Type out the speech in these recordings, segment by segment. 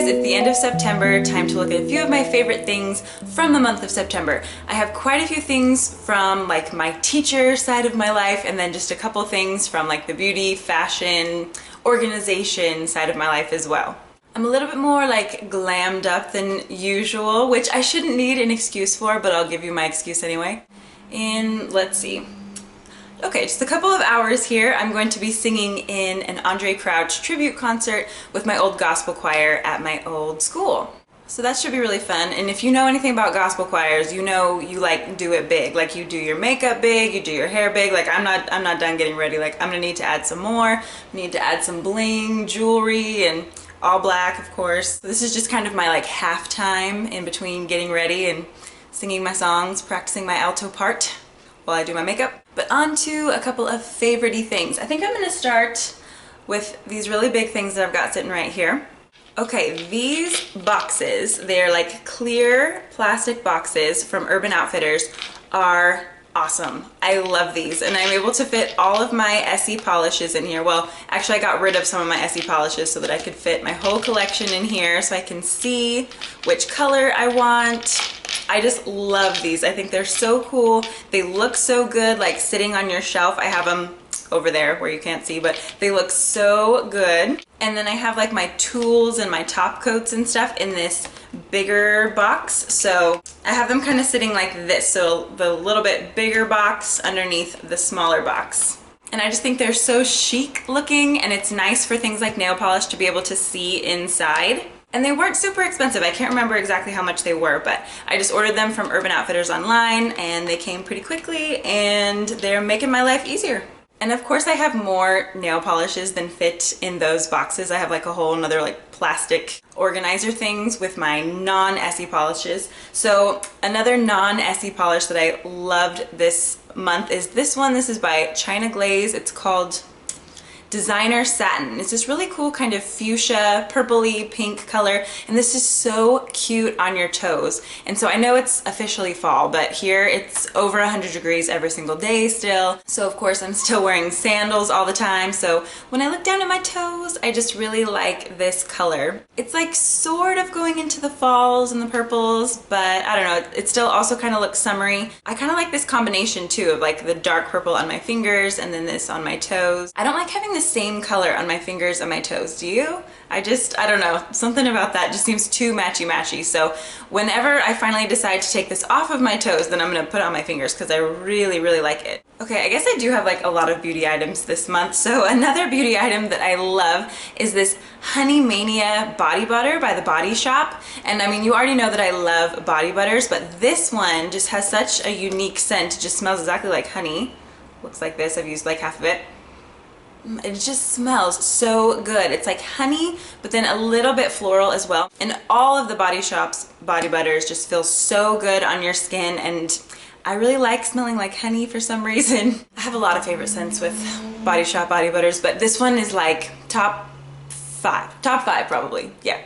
guys, it's the end of September, time to look at a few of my favorite things from the month of September. I have quite a few things from like my teacher side of my life, and then just a couple things from like the beauty, fashion, organization side of my life as well. I'm a little bit more like glammed up than usual, which I shouldn't need an excuse for, but I'll give you my excuse anyway. And let's see. Okay, just a couple of hours here, I'm going to be singing in an Andre Crouch tribute concert with my old gospel choir at my old school. So that should be really fun. And if you know anything about gospel choirs, you know you like do it big. Like you do your makeup big, you do your hair big. Like I'm not done getting ready. Like I'm gonna need to add some more. Need to add some bling, jewelry, and all black, of course. This is just kind of my like halftime in between getting ready and singing my songs, practicing my alto part while I do my makeup. But on to a couple of favorite-y things. I think I'm gonna start with these really big things that I've got sitting right here. Okay, these boxes, they're like clear plastic boxes from Urban Outfitters, are awesome. I love these, and I'm able to fit all of my SE polishes in here. Well, actually I got rid of some of my SE polishes so that I could fit my whole collection in here so I can see which color I want. I just love these. I think they're so cool. They look so good, like sitting on your shelf. I have them over there where you can't see, but they look so good. And then I have like my tools and my top coats and stuff in this bigger box. So I have them kind of sitting like this. So the little bit bigger box underneath the smaller box. And I just think they're so chic looking, and it's nice for things like nail polish to be able to see inside. And they weren't super expensive. I can't remember exactly how much they were, but I just ordered them from Urban Outfitters online, and they came pretty quickly, and they're making my life easier. And of course I have more nail polishes than fit in those boxes. I have like a whole another like plastic organizer things with my non-SE polishes. So another non-SE polish that I loved this month is this one. This is by China Glaze. It's called Designer Satin. It's this really cool kind of fuchsia, purpley pink color, and this is so cute on your toes. And so I know it's officially fall, but here it's over 100 degrees every single day still. So of course I'm still wearing sandals all the time. So when I look down at my toes, I just really like this color. It's like sort of going into the falls and the purples, but I don't know, it still also kind of looks summery. I kind of like this combination too of like the dark purple on my fingers and then this on my toes. I don't like having the same color on my fingers and my toes. Do you? I don't know, something about that just seems too matchy-matchy. So whenever I finally decide to take this off of my toes, then I'm gonna put it on my fingers because I really, really like it. Okay, I guess I do have like a lot of beauty items this month. So another beauty item that I love is this Honey Mania body butter by The Body Shop. And I mean, you already know that I love body butters, but this one just has such a unique scent. It just smells exactly like honey. Looks like this. I've used like half of it. It just smells so good. It's like honey, but then a little bit floral as well. And all of the Body Shop's body butters just feel so good on your skin, and I really like smelling like honey for some reason. I have a lot of favorite scents with Body Shop body butters, but this one is like top five probably, yeah.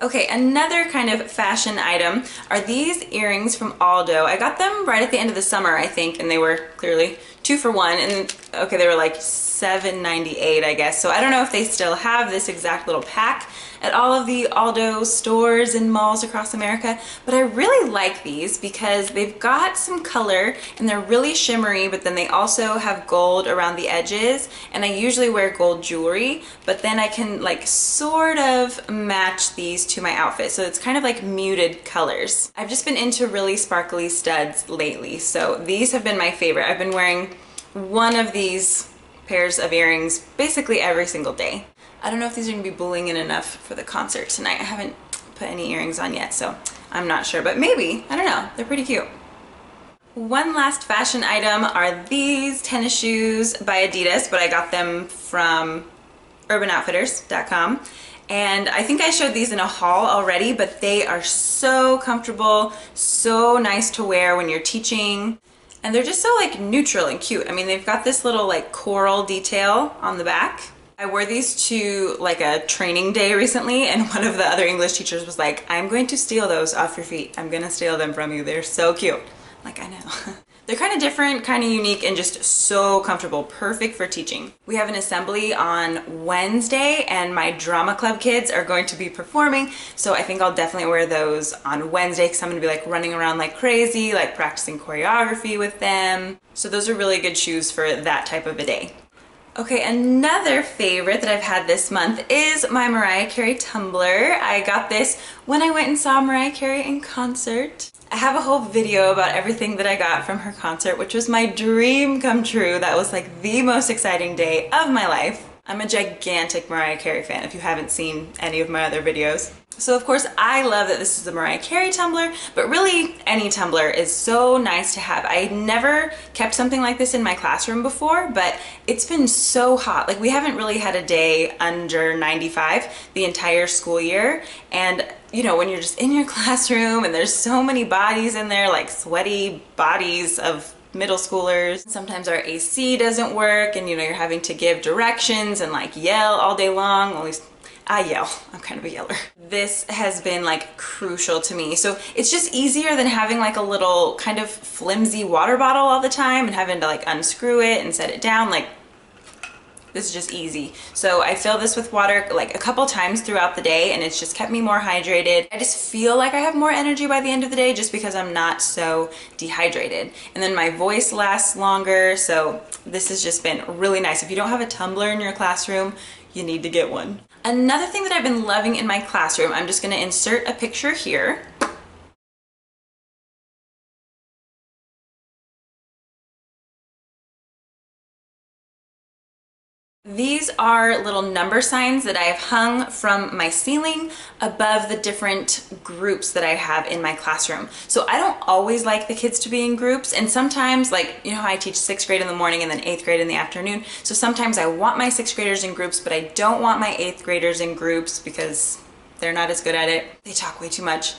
Okay, another kind of fashion item are these earrings from Aldo. I got them right at the end of the summer, I think, and they were clearly 2 for 1, and okay, they were like $7.98, I guess. So I don't know if they still have this exact little pack at all of the Aldo stores and malls across America, but I really like these because they've got some color and they're really shimmery, but then they also have gold around the edges, and I usually wear gold jewelry, but then I can like sort of match these to my outfit, so it's kind of like muted colors. I've just been into really sparkly studs lately, so these have been my favorite. I've been wearing one of these pairs of earrings basically every single day. I don't know if these are gonna be bling-in enough for the concert tonight. I haven't put any earrings on yet, so I'm not sure, but maybe, I don't know, they're pretty cute. One last fashion item are these tennis shoes by Adidas, but I got them from urbanoutfitters.com. And I think I showed these in a haul already, but they are so comfortable, so nice to wear when you're teaching. And they're just so like neutral and cute. I mean, they've got this little like coral detail on the back. I wore these to like a training day recently, and one of the other English teachers was like, I'm going to steal those off your feet. I'm gonna steal them from you. They're so cute. I'm like, I know. They're kind of different, kind of unique, and just so comfortable. Perfect for teaching. We have an assembly on Wednesday, and my drama club kids are going to be performing, so I think I'll definitely wear those on Wednesday because I'm going to be like running around like crazy, like practicing choreography with them. So those are really good shoes for that type of a day. Okay, another favorite that I've had this month is my Mariah Carey tumbler. I got this when I went and saw Mariah Carey in concert. I have a whole video about everything that I got from her concert, which was my dream come true. That was like the most exciting day of my life. I'm a gigantic Mariah Carey fan if you haven't seen any of my other videos. So of course I love that this is a Mariah Carey tumbler, but really any tumbler is so nice to have. I never kept something like this in my classroom before, but it's been so hot. Like we haven't really had a day under 95 the entire school year. And you know, when you're just in your classroom and there's so many bodies in there, like sweaty bodies of middle schoolers. Sometimes our AC doesn't work and you know, you're having to give directions and like yell all day long. At least I yell. I'm kind of a yeller. This has been like crucial to me. So it's just easier than having like a little kind of flimsy water bottle all the time and having to like unscrew it and set it down. Like this is just easy. So I fill this with water like a couple times throughout the day and it's just kept me more hydrated. I just feel like I have more energy by the end of the day just because I'm not so dehydrated. And then my voice lasts longer. So this has just been really nice. If you don't have a tumbler in your classroom, you need to get one. Another thing that I've been loving in my classroom, I'm just gonna insert a picture here. These are little number signs that I've hung from my ceiling above the different groups that I have in my classroom. So I don't always like the kids to be in groups, and sometimes, like, you know how I teach 6th grade in the morning and then 8th grade in the afternoon, so sometimes I want my 6th graders in groups, but I don't want my 8th graders in groups because they're not as good at it. They talk way too much.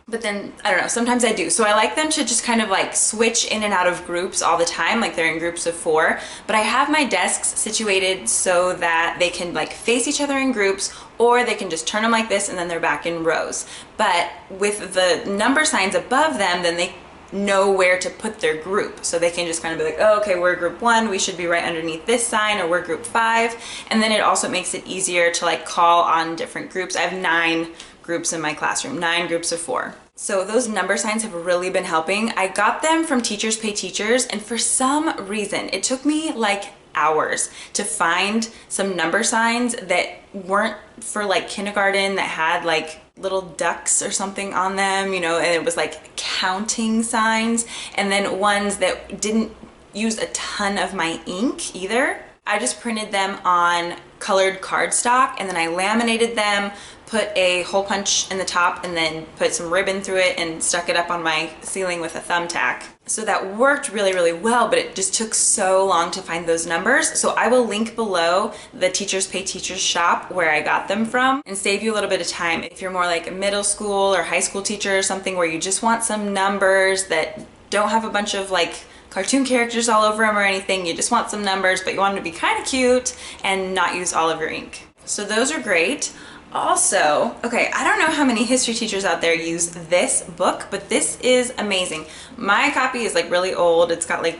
But then, I don't know, sometimes I do. So I like them to just kind of like switch in and out of groups all the time, like they're in groups of 4. But I have my desks situated so that they can like face each other in groups, or they can just turn them like this and then they're back in rows. But with the number signs above them, then they know where to put their group. So they can just kind of be like, oh, okay, we're group 1, we should be right underneath this sign, or we're group 5. And then it also makes it easier to like call on different groups. I have 9 groups in my classroom, 9 groups of 4. So those number signs have really been helping. I got them from Teachers Pay Teachers, and for some reason, it took me like hours to find some number signs that weren't for like kindergarten, that had like little ducks or something on them, you know, and it was like counting signs, and then ones that didn't use a ton of my ink either. I just printed them on colored cardstock and then I laminated them, put a hole punch in the top, and then put some ribbon through it and stuck it up on my ceiling with a thumbtack. So that worked really, really well, but it just took so long to find those numbers. So I will link below the Teachers Pay Teachers shop where I got them from and save you a little bit of time. If you're more like a middle school or high school teacher or something where you just want some numbers that don't have a bunch of like cartoon characters all over them or anything, you just want some numbers, but you want them to be kind of cute and not use all of your ink. So those are great. Also, okay, I don't know how many history teachers out there use this book, but this is amazing. My copy is like really old. It's got like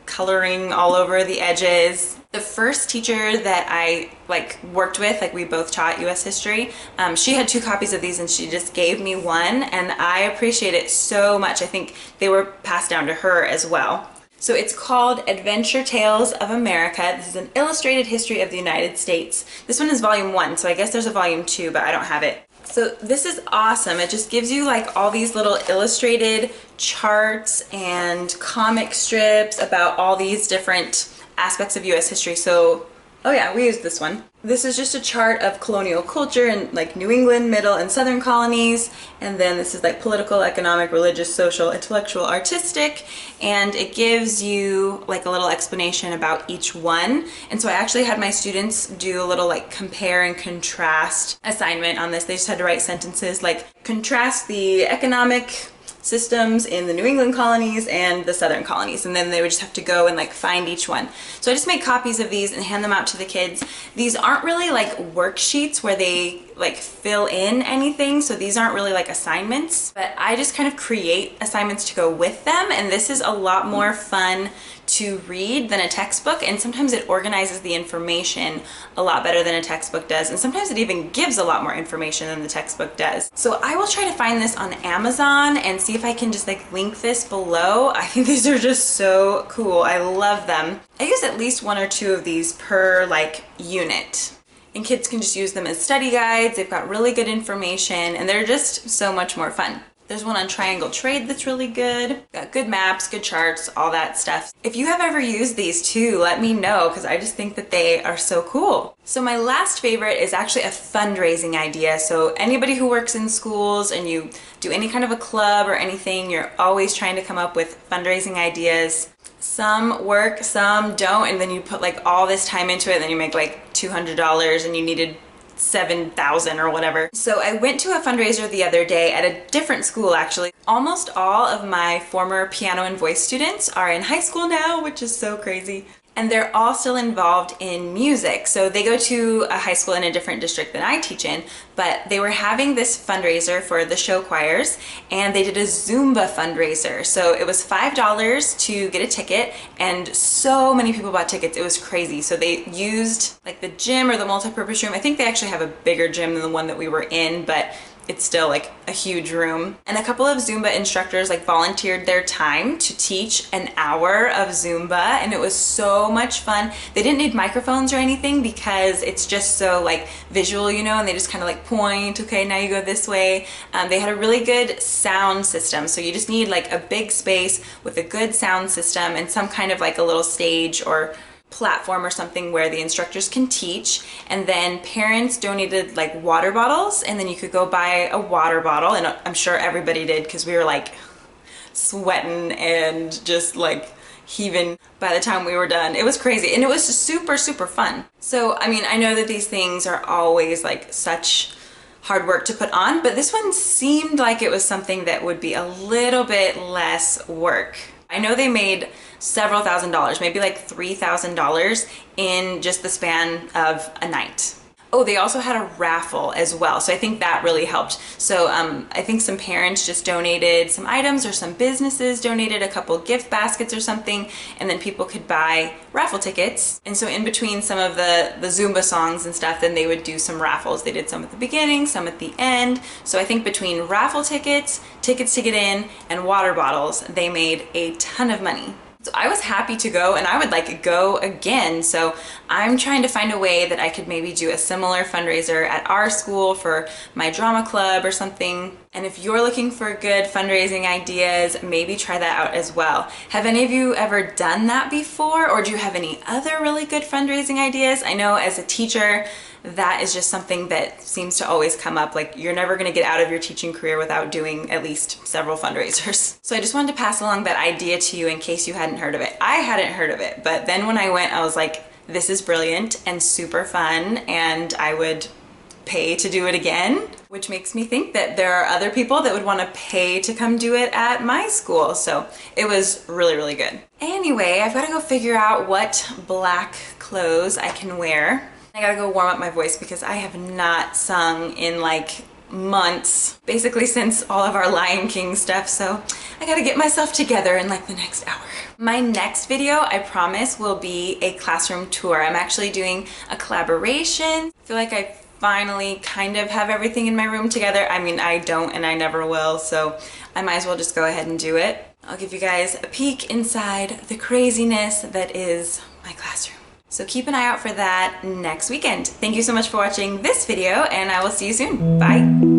coloring all over the edges. The first teacher that I like worked with, like we both taught US history, she had 2 copies of these and she just gave me one, and I appreciate it so much. I think they were passed down to her as well. So it's called Adventure Tales of America. This is an illustrated history of the United States. This one is volume 1, so I guess there's a volume 2, but I don't have it. So this is awesome. It just gives you like all these little illustrated charts and comic strips about all these different aspects of US history. So, oh yeah, we used this one. This is just a chart of colonial culture in like New England, middle and southern colonies. And then this is like political, economic, religious, social, intellectual, artistic. And it gives you like a little explanation about each one. And so I actually had my students do a little like compare and contrast assignment on this. They just had to write sentences like contrast the economic systems in the New England colonies and the Southern colonies, and then they would just have to go and like find each one. So I just made copies of these and hand them out to the kids. These aren't really like worksheets where they like fill in anything, so these aren't really like assignments, but I just kind of create assignments to go with them, and this is a lot more fun to read than a textbook, and sometimes it organizes the information a lot better than a textbook does, and sometimes it even gives a lot more information than the textbook does. So I will try to find this on Amazon and see if I can just like link this below. I think these are just so cool. I love them. I use at least 1 or 2 of these per like unit. And kids can just use them as study guides. They've got really good information and they're just so much more fun. There's one on triangle trade that's really good. Got good maps, good charts, all that stuff. If you have ever used these too, let me know, because I just think that they are so cool. So my last favorite is actually a fundraising idea. So anybody who works in schools and you do any kind of a club or anything, you're always trying to come up with fundraising ideas. Some work, some don't, and then you put like all this time into it, and then you make like $200 and you needed 7,000 or whatever. So I went to a fundraiser the other day at a different school actually. Almost all of my former piano and voice students are in high school now, which is so crazy. And they're all still involved in music. So they go to a high school in a different district than I teach in, but they were having this fundraiser for the show choirs, and they did a Zumba fundraiser. So it was $5 to get a ticket, and so many people bought tickets. It was crazy. So they used like the gym or the multi-purpose room. I think they actually have a bigger gym than the one that we were in, but it's still like a huge room. And a couple of Zumba instructors like volunteered their time to teach an hour of Zumba, and it was so much fun. They didn't need microphones or anything because it's just so like visual, you know, and they just kind of like point, okay, now you go this way. They had a really good sound system. So you just need like a big space with a good sound system and some kind of like a little stage or platform or something where the instructors can teach, and then parents donated like water bottles, and then you could go buy a water bottle, and I'm sure everybody did because we were like sweating and just like heaving by the time we were done. It was crazy, and it was super fun. So I mean, I know that these things are always like such hard work to put on, but this one seemed like it was something that would be a little bit less work. I know they made several $1,000s, maybe like $3,000 in just the span of a night. Oh, they also had a raffle as well, so I think that really helped. So I think some parents just donated some items, or some businesses donated a couple gift baskets or something, and then people could buy raffle tickets. And so in between some of the Zumba songs and stuff, then they would do some raffles. They did some at the beginning, some at the end. So I think between raffle tickets, tickets to get in, and water bottles, they made a ton of money. So I was happy to go, and I would like go again. So I'm trying to find a way that I could maybe do a similar fundraiser at our school for my drama club or something. And if you're looking for good fundraising ideas, maybe try that out as well. Have any of you ever done that before, or do you have any other really good fundraising ideas? I know as a teacher, that is just something that seems to always come up. Like, you're never going to get out of your teaching career without doing at least several fundraisers. So I just wanted to pass along that idea to you in case you hadn't heard of it. I hadn't heard of it, but then when I went, I was like, this is brilliant and super fun, and I would pay to do it again, which makes me think that there are other people that would want to pay to come do it at my school. So it was really good. Anyway, I've got to go figure out what black clothes I can wear. I gotta go warm up my voice because I have not sung in like months, basically since all of our Lion King stuff, so I gotta get myself together in like the next hour. My next video, I promise, will be a classroom tour. I'm actually doing a collaboration. I feel like I finally kind of have everything in my room together. I mean, I don't and I never will, so I might as well just go ahead and do it. I'll give you guys a peek inside the craziness that is my classroom. So keep an eye out for that next weekend. Thank you so much for watching this video, and I will see you soon. Bye.